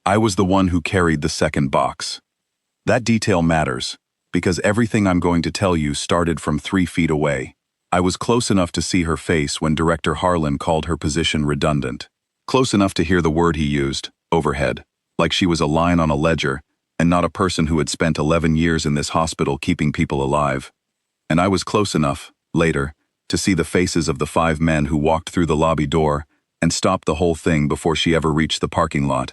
I was the one who carried the second box. That detail matters, because everything I'm going to tell you started from 3 feet away. I was close enough to see her face when Director Harlan called her position redundant. Close enough to hear the word he used, overhead, like she was a line on a ledger, and not a person who had spent 11 years in this hospital keeping people alive. And I was close enough, later, to see the faces of the 5 men who walked through the lobby door and stopped the whole thing before she ever reached the parking lot.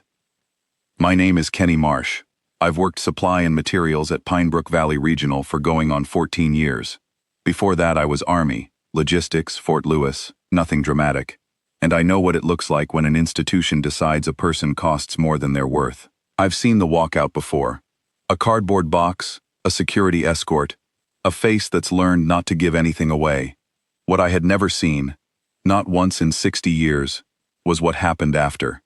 My name is Kenny Marsh. I've worked supply and materials at Pinebrook Valley Regional for going on 14 years. Before that I was Army, logistics, Fort Lewis, nothing dramatic. And I know what it looks like when an institution decides a person costs more than they're worth. I've seen the walkout before. A cardboard box, a security escort, a face that's learned not to give anything away. What I had never seen, not once in 60 years, was what happened after.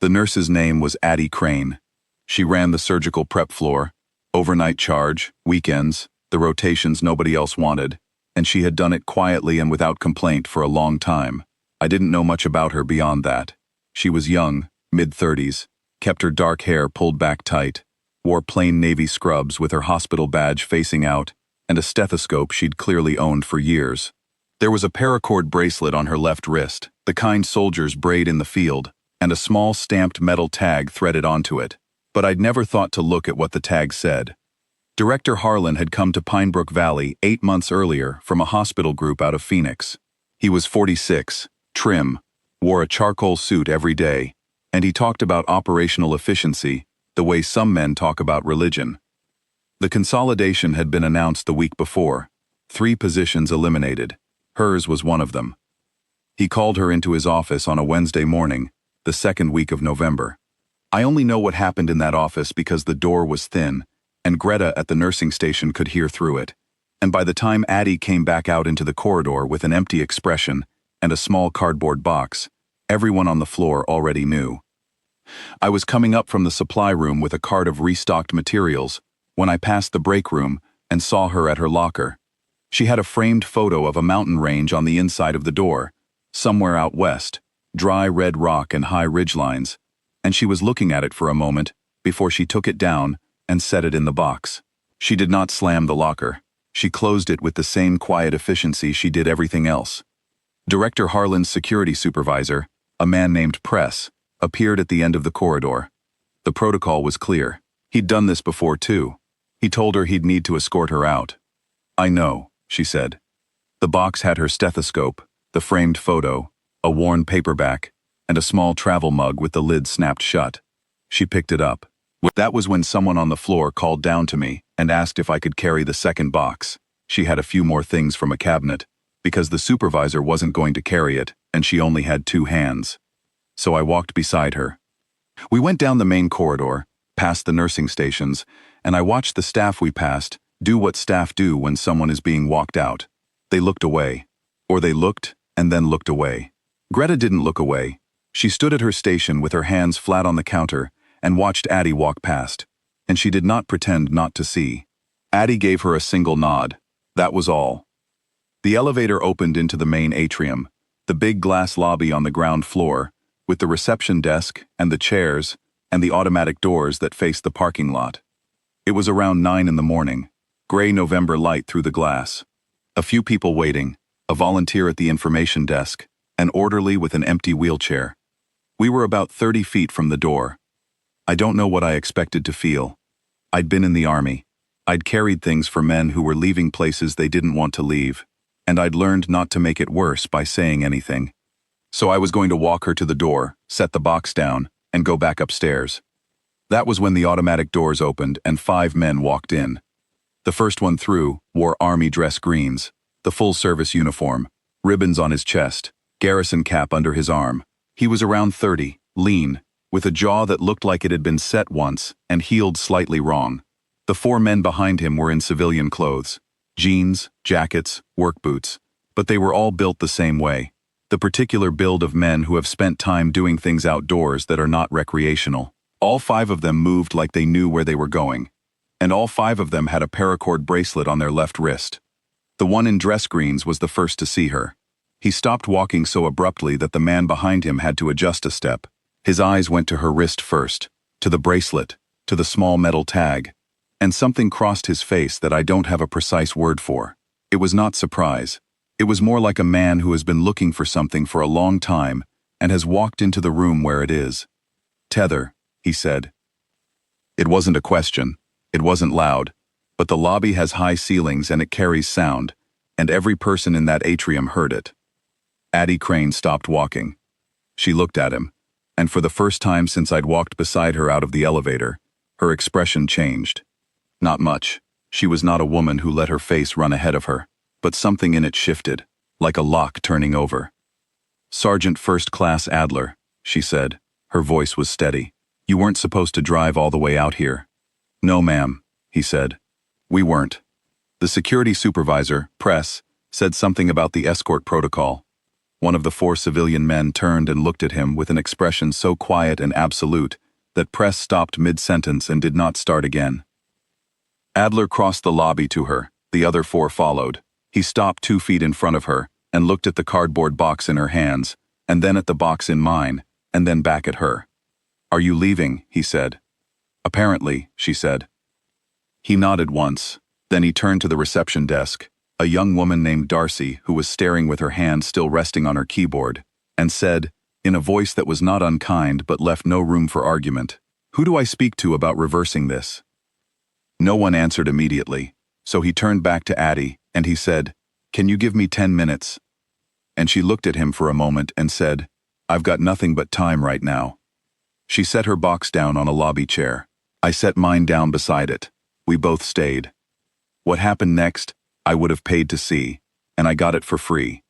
The nurse's name was Addie Crane. She ran the surgical prep floor, overnight charge, weekends, the rotations nobody else wanted, and she had done it quietly and without complaint for a long time. I didn't know much about her beyond that. She was young, mid-30s, kept her dark hair pulled back tight, wore plain navy scrubs with her hospital badge facing out, and a stethoscope she'd clearly owned for years. There was a paracord bracelet on her left wrist, the kind soldiers braid in the field, and a small stamped metal tag threaded onto it. But I'd never thought to look at what the tag said. Director Harlan had come to Pinebrook Valley 8 months earlier from a hospital group out of Phoenix. He was 46, trim, wore a charcoal suit every day, and he talked about operational efficiency the way some men talk about religion. The consolidation had been announced the week before. 3 positions eliminated. Hers was one of them. He called her into his office on a Wednesday morning, the 2nd week of November. I only know what happened in that office because the door was thin, and Greta at the nursing station could hear through it. And by the time Addie came back out into the corridor with an empty expression and a small cardboard box, everyone on the floor already knew. I was coming up from the supply room with a cart of restocked materials when I passed the break room and saw her at her locker. She had a framed photo of a mountain range on the inside of the door, somewhere out west, dry red rock and high ridgelines, and she was looking at it for a moment before she took it down and set it in the box. She did not slam the locker. She closed it with the same quiet efficiency she did everything else. Director Harlan's security supervisor, a man named Press, appeared at the end of the corridor. The protocol was clear. He'd done this before too. He told her he'd need to escort her out. "I know," she said. The box had her stethoscope, the framed photo, a worn paperback, and a small travel mug with the lid snapped shut. She picked it up. That was when someone on the floor called down to me and asked if I could carry the second box. She had a few more things from a cabinet, because the supervisor wasn't going to carry it, and she only had 2 hands. So I walked beside her. We went down the main corridor, past the nursing stations, and I watched the staff we passed do what staff do when someone is being walked out. They looked away. Or they looked and then looked away. Greta didn't look away. She stood at her station with her hands flat on the counter and watched Addie walk past, and she did not pretend not to see. Addie gave her a single nod. That was all. The elevator opened into the main atrium, the big glass lobby on the ground floor, with the reception desk and the chairs and the automatic doors that faced the parking lot. It was around 9 in the morning, gray November light through the glass. A few people waiting, a volunteer at the information desk, an orderly with an empty wheelchair. We were about 30 feet from the door. I don't know what I expected to feel. I'd been in the Army. I'd carried things for men who were leaving places they didn't want to leave, and I'd learned not to make it worse by saying anything. So I was going to walk her to the door, set the box down, and go back upstairs. That was when the automatic doors opened and 5 men walked in. The first one through wore Army dress greens, the full-service uniform, ribbons on his chest, garrison cap under his arm. He was around 30, lean, with a jaw that looked like it had been set once and healed slightly wrong. The 4 men behind him were in civilian clothes, jeans, jackets, work boots, but they were all built the same way, the particular build of men who have spent time doing things outdoors that are not recreational. All 5 of them moved like they knew where they were going, and all 5 of them had a paracord bracelet on their left wrist. The one in dress greens was the first to see her. He stopped walking so abruptly that the man behind him had to adjust a step. His eyes went to her wrist first, to the bracelet, to the small metal tag, and something crossed his face that I don't have a precise word for. It was not surprise. It was more like a man who has been looking for something for a long time and has walked into the room where it is. "Tether," he said. It wasn't a question. It wasn't loud. But the lobby has high ceilings and it carries sound, and every person in that atrium heard it. Addie Crane stopped walking. She looked at him, and for the first time since I'd walked beside her out of the elevator, her expression changed. Not much. She was not a woman who let her face run ahead of her, but something in it shifted, like a lock turning over. "Sergeant First Class Adler," she said. Her voice was steady. "You weren't supposed to drive all the way out here." "No, ma'am," he said. "We weren't." The security supervisor, Press, said something about the escort protocol. One of the 4 civilian men turned and looked at him with an expression so quiet and absolute that Press stopped mid-sentence and did not start again. Adler crossed the lobby to her. The other 4 followed. He stopped 2 feet in front of her and looked at the cardboard box in her hands, and then at the box in mine, and then back at her. "Are you leaving?" he said. "Apparently," she said. He nodded once. Then he turned to the reception desk, a young woman named Darcy who was staring with her hand still resting on her keyboard, and said, in a voice that was not unkind but left no room for argument, "Who do I speak to about reversing this?" No one answered immediately, so he turned back to Addie, and he said, "Can you give me 10 minutes?" And she looked at him for a moment and said, "I've got nothing but time right now." She set her box down on a lobby chair. I set mine down beside it. We both stayed. What happened next, I would have paid to see, and I got it for free.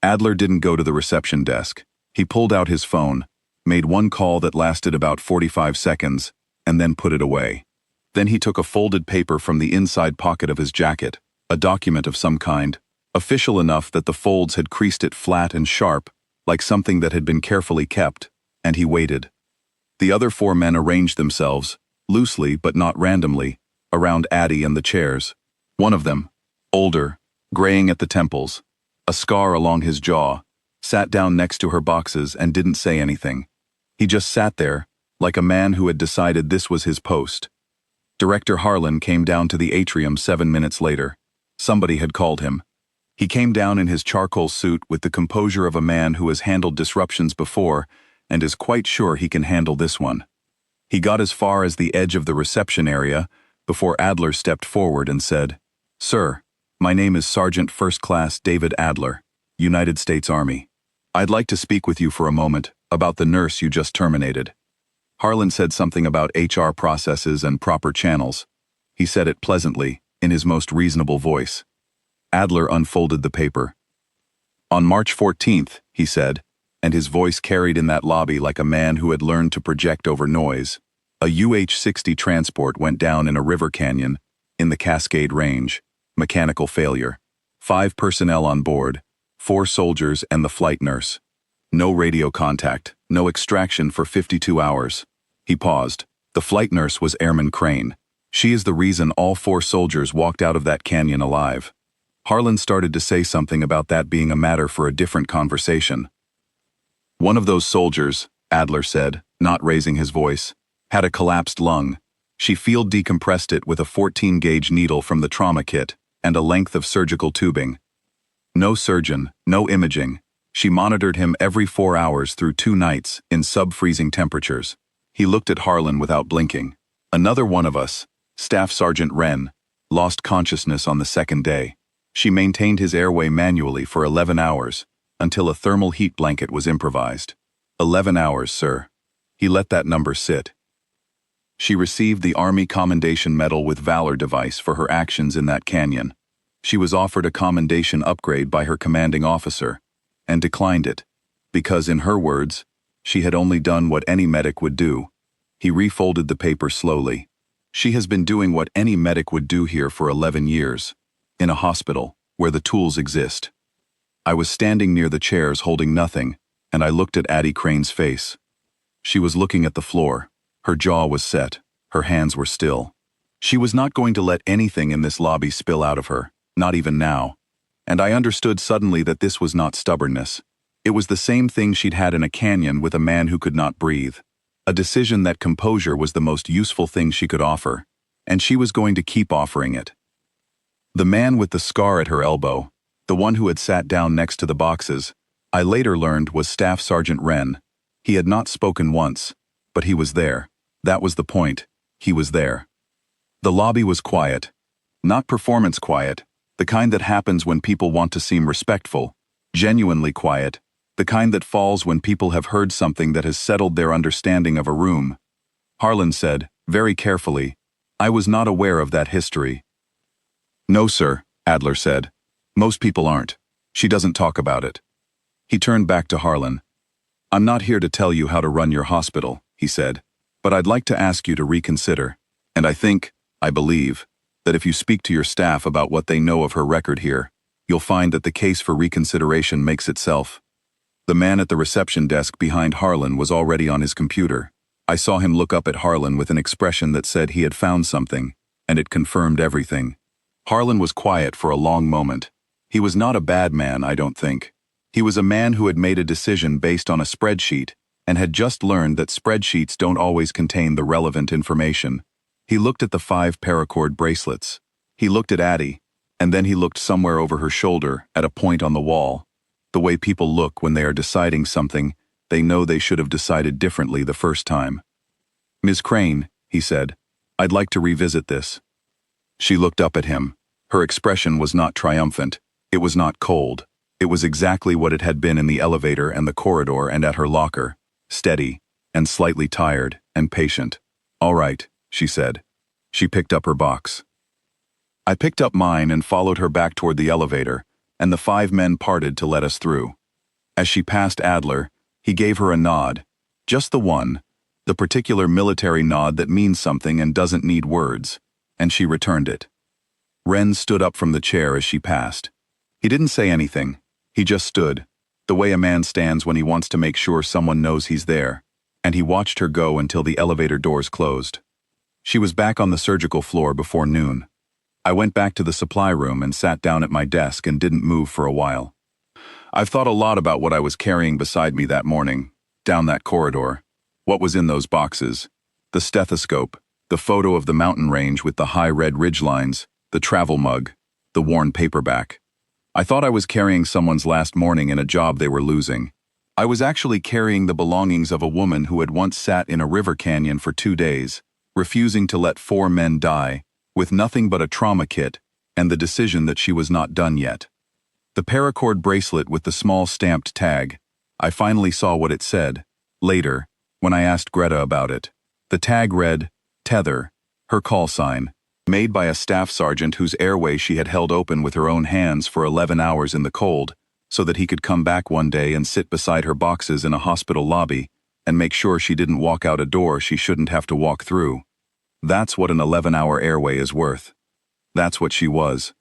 Adler didn't go to the reception desk. He pulled out his phone, made one call that lasted about 45 seconds, and then put it away. Then he took a folded paper from the inside pocket of his jacket, a document of some kind, official enough that the folds had creased it flat and sharp, like something that had been carefully kept, and he waited. The other 4 men arranged themselves, loosely but not randomly, around Addie and the chairs. One of them, older, graying at the temples, a scar along his jaw, sat down next to her boxes and didn't say anything. He just sat there, like a man who had decided this was his post. Director Harlan came down to the atrium 7 minutes later. Somebody had called him. He came down in his charcoal suit with the composure of a man who has handled disruptions before and is quite sure he can handle this one. He got as far as the edge of the reception area before Adler stepped forward and said, "Sir, my name is Sergeant First Class David Adler, United States Army. I'd like to speak with you for a moment about the nurse you just terminated." Harlan said something about HR processes and proper channels. He said it pleasantly, in his most reasonable voice. Adler unfolded the paper. "On March 14th, he said, and his voice carried in that lobby like a man who had learned to project over noise, a UH-60 transport went down in a river canyon in the Cascade Range. Mechanical failure. 5 personnel on board, 4 soldiers and the flight nurse. No radio contact, no extraction for 52 hours. He paused. The flight nurse was Airman Crane. She is the reason all 4 soldiers walked out of that canyon alive. Harlan started to say something about that being a matter for a different conversation. "One of those soldiers," Adler said, not raising his voice, "had a collapsed lung. She field decompressed it with a 14-gauge needle from the trauma kit and a length of surgical tubing. No surgeon, no imaging. She monitored him every 4 hours through 2 nights in sub-freezing temperatures." He looked at Harlan without blinking. "Another one of us, Staff Sergeant Wren, lost consciousness on the 2nd day. She maintained his airway manually for 11 hours, until a thermal heat blanket was improvised. 11 hours, sir." He let that number sit. "She received the Army Commendation Medal with Valor device for her actions in that canyon. She was offered a commendation upgrade by her commanding officer, and declined it, because, in her words, she had only done what any medic would do." He refolded the paper slowly. "She has been doing what any medic would do here for 11 years, in a hospital, where the tools exist." I was standing near the chairs holding nothing, and I looked at Addie Crane's face. She was looking at the floor. Her jaw was set. Her hands were still. She was not going to let anything in this lobby spill out of her, not even now. And I understood suddenly that this was not stubbornness. It was the same thing she'd had in a canyon with a man who could not breathe. A decision that composure was the most useful thing she could offer, and she was going to keep offering it. The man with the scar at her elbow, the one who had sat down next to the boxes, I later learned was Staff Sergeant Wren. He had not spoken once, but he was there. That was the point. He was there. The lobby was quiet. Not performance quiet, the kind that happens when people want to seem respectful. Genuinely quiet, the kind that falls when people have heard something that has settled their understanding of a room. Harlan said, very carefully, "I was not aware of that history." "No, sir," Adler said. "Most people aren't. She doesn't talk about it." He turned back to Harlan. "I'm not here to tell you how to run your hospital," he said, "but I'd like to ask you to reconsider. And I believe, that if you speak to your staff about what they know of her record here, you'll find that the case for reconsideration makes itself." The man at the reception desk behind Harlan was already on his computer. I saw him look up at Harlan with an expression that said he had found something, and it confirmed everything. Harlan was quiet for a long moment. He was not a bad man, I don't think. He was a man who had made a decision based on a spreadsheet, and had just learned that spreadsheets don't always contain the relevant information. He looked at the 5 paracord bracelets. He looked at Addie, and then he looked somewhere over her shoulder at a point on the wall. The way people look when they are deciding something they know they should have decided differently the first time. "Ms. Crane," he said, "I'd like to revisit this." She looked up at him. Her expression was not triumphant. It was not cold. It was exactly what it had been in the elevator and the corridor and at her locker. Steady, and slightly tired, and patient. "All right," she said. She picked up her box. I picked up mine and followed her back toward the elevator, and the 5 men parted to let us through. As she passed Adler, he gave her a nod. Just the one, the particular military nod that means something and doesn't need words, and she returned it. Wren stood up from the chair as she passed. He didn't say anything. He just stood, the way a man stands when he wants to make sure someone knows he's there, and he watched her go until the elevator doors closed. She was back on the surgical floor before noon. I went back to the supply room and sat down at my desk and didn't move for a while. I've thought a lot about what I was carrying beside me that morning, down that corridor. What was in those boxes? The stethoscope, the photo of the mountain range with the high red ridgelines, the travel mug, the worn paperback. I thought I was carrying someone's last morning in a job they were losing. I was actually carrying the belongings of a woman who had once sat in a river canyon for 2 days, refusing to let 4 men die, with nothing but a trauma kit, and the decision that she was not done yet. The paracord bracelet with the small stamped tag. I finally saw what it said, later, when I asked Greta about it. The tag read, "Tether," her call sign, made by a staff sergeant whose airway she had held open with her own hands for 11 hours in the cold, so that he could come back one day and sit beside her boxes in a hospital lobby and make sure she didn't walk out a door she shouldn't have to walk through. That's what an 11-hour airway is worth. That's what she was.